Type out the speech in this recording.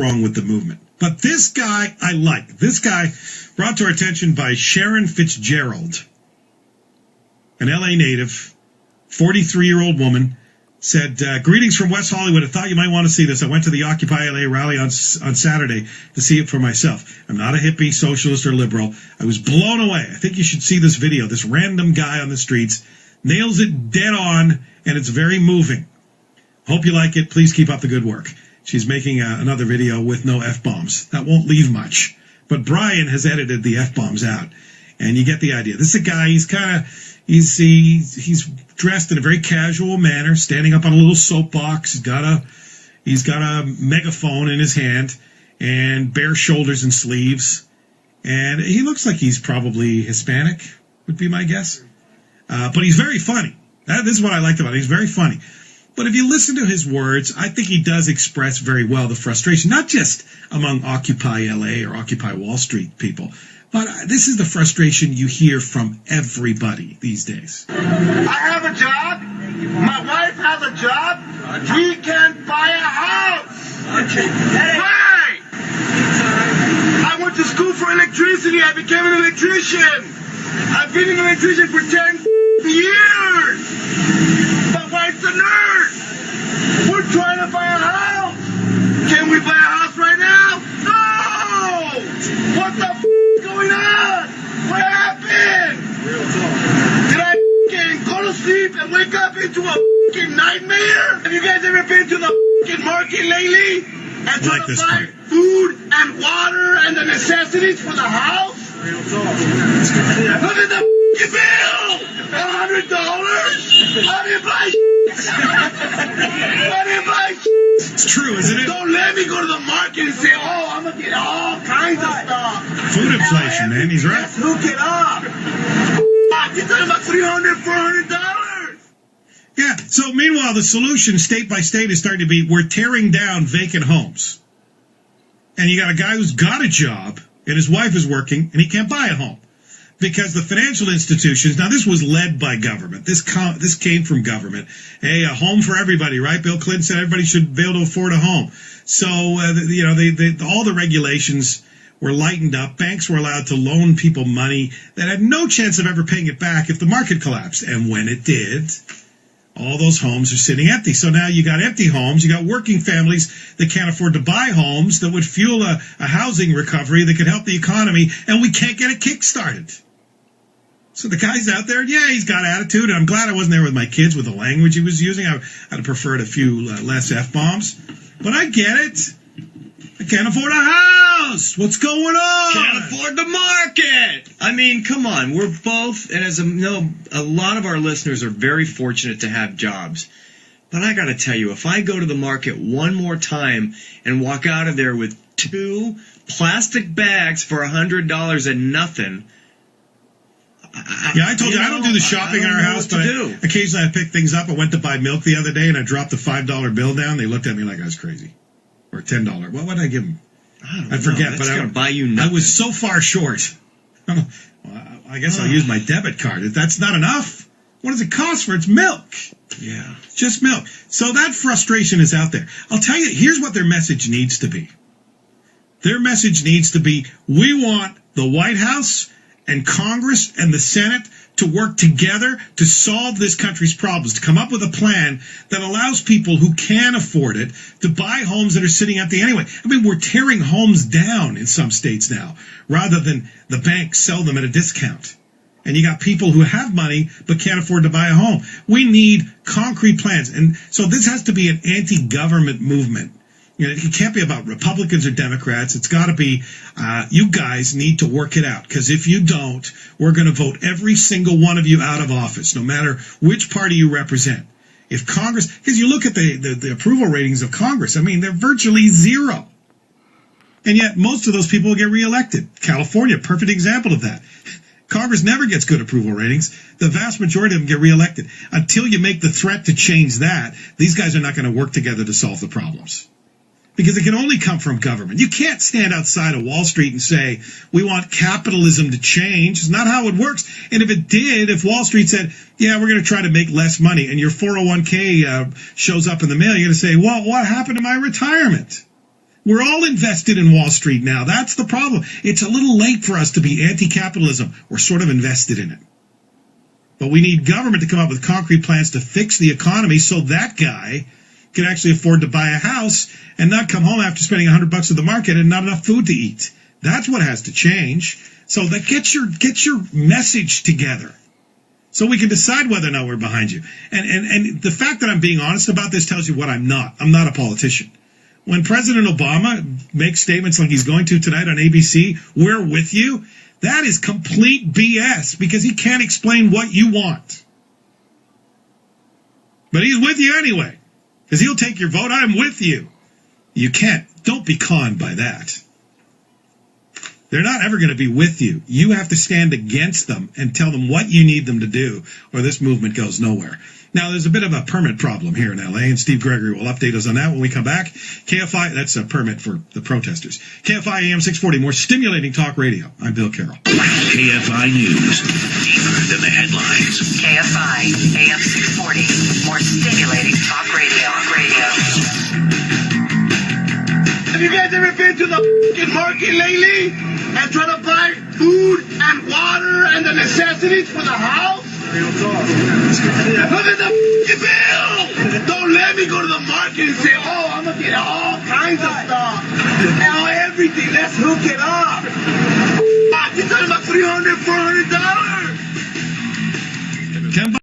wrong with the movement. But this guy, I like. This guy brought to our attention by Sharon Fitzgerald, an LA native, 43-year-old woman, said, greetings from West Hollywood. I thought you might want to see this. I went to the Occupy LA rally on Saturday to see it for myself. I'm not a hippie, socialist, or liberal. I was blown away. I think you should see this video. This random guy on the streets nails it dead on, and it's very moving. Hope you like it. Please keep up the good work. She's making another video with no F-bombs. That won't leave much. But Brian has edited the F-bombs out, and you get the idea. This is a guy, he's dressed in a very casual manner, standing up on a little soapbox. He's got a megaphone in his hand and bare shoulders and sleeves. And he looks like he's probably Hispanic, would be my guess. But he's very funny. This is what I liked about it. He's very funny. But if you listen to his words, I think he does express very well the frustration, not just among Occupy LA or Occupy Wall Street people, but this is the frustration you hear from everybody these days. I have a job. My wife has a job. We can't buy a house. Why? I went to school for electricity. I became an electrician. I've been an electrician for 10 years. My wife's a nurse. We're trying to buy a house. Can we buy a house right now? No! What the is going on? What happened? Did I go to sleep and wake up into a nightmare? Have you guys ever been to the market lately? And try to buy food and water and the necessities for the house? Look at the bill! $100? I didn't buy I didn't buy It's true, isn't it? Don't let me go to the market and say, oh, I'm going to get all kinds of stuff. Food inflation, man. He's right. Let's hook it up. You're talking about $300, $400. Yeah, so meanwhile, the solution state by state is starting to be we're tearing down vacant homes. And you got a guy who's got a job, and his wife is working, and he can't buy a home. Because the financial institutions, now this was led by government. This came from government. Hey, a home for everybody, right? Bill Clinton said everybody should be able to afford a home. So, all the regulations were lightened up. Banks were allowed to loan people money that had no chance of ever paying it back if the market collapsed. And when it did, all those homes are sitting empty. So now you got empty homes. You got working families that can't afford to buy homes that would fuel a housing recovery that could help the economy, and we can't get it kick-started. So the guy's out there, yeah, he's got attitude, and I'm glad I wasn't there with my kids with the language he was using. I'd have preferred a few less F-bombs. But I get it. I can't afford a house. What's going on? Can't afford the market. I mean, come on. We're both, and a lot of our listeners are very fortunate to have jobs. But I got to tell you, if I go to the market one more time and walk out of there with 2 plastic bags for $100 and nothing... I told you I don't do the shopping in our house, but occasionally I pick things up. I went to buy milk the other day, and I dropped the $5 bill down. They looked at me like I was crazy. Or $10. What did I give them? I forget, but I was so far short. Well, I guess I'll use my debit card. If that's not enough, what does it cost for its milk? Yeah. Just milk. So that frustration is out there. I'll tell you, here's what their message needs to be. Their message needs to be, we want the White House and Congress and the Senate to work together to solve this country's problems, to come up with a plan that allows people who can afford it to buy homes that are sitting empty anyway. I mean, we're tearing homes down in some states now, rather than the banks sell them at a discount. And you got people who have money but can't afford to buy a home. We need concrete plans. And so this has to be an anti-government movement. It can't be about Republicans or Democrats. It's got to be, you guys need to work it out. Because if you don't, we're going to vote every single one of you out of office, no matter which party you represent. If Congress, because you look at the approval ratings of Congress, I mean, they're virtually zero. And yet most of those people will get reelected. California, perfect example of that. Congress never gets good approval ratings. The vast majority of them get reelected. Until you make the threat to change that, these guys are not going to work together to solve the problems. Because it can only come from government. You can't stand outside of Wall Street and say, we want capitalism to change. It's not how it works. And if it did, if Wall Street said, yeah, we're going to try to make less money, and your 401k shows up in the mail, you're going to say, well, what happened to my retirement? We're all invested in Wall Street now. That's the problem. It's a little late for us to be anti-capitalism. We're sort of invested in it. But we need government to come up with concrete plans to fix the economy so that guy can actually afford to buy a house and not come home after spending $100 at the market and not enough food to eat. That's what has to change. So that get your message together so we can decide whether or not we're behind you. And the fact that I'm being honest about this tells you what I'm not. I'm not a politician. When President Obama makes statements like he's going to tonight on ABC, we're with you, that is complete BS because he can't explain what you want. But he's with you anyway because he'll take your vote. I'm with you. You can't. Don't be conned by that. They're not ever going to be with you. You have to stand against them and tell them what you need them to do or this movement goes nowhere. Now, there's a bit of a permit problem here in L.A., and Steve Gregory will update us on that when we come back. KFI, that's a permit for the protesters. KFI AM-640, more stimulating talk radio. I'm Bill Carroll. KFI News, deeper than the headlines. KFI AM-640, more stimulating talk radio. Have you guys ever been to the fucking market lately and try to buy food and water and the necessities for the house? Look at the fucking bill! Don't let me go to the market and say, oh, I'm gonna get all kinds of stuff. Now everything, let's hook it up. You're talking about $300, $400?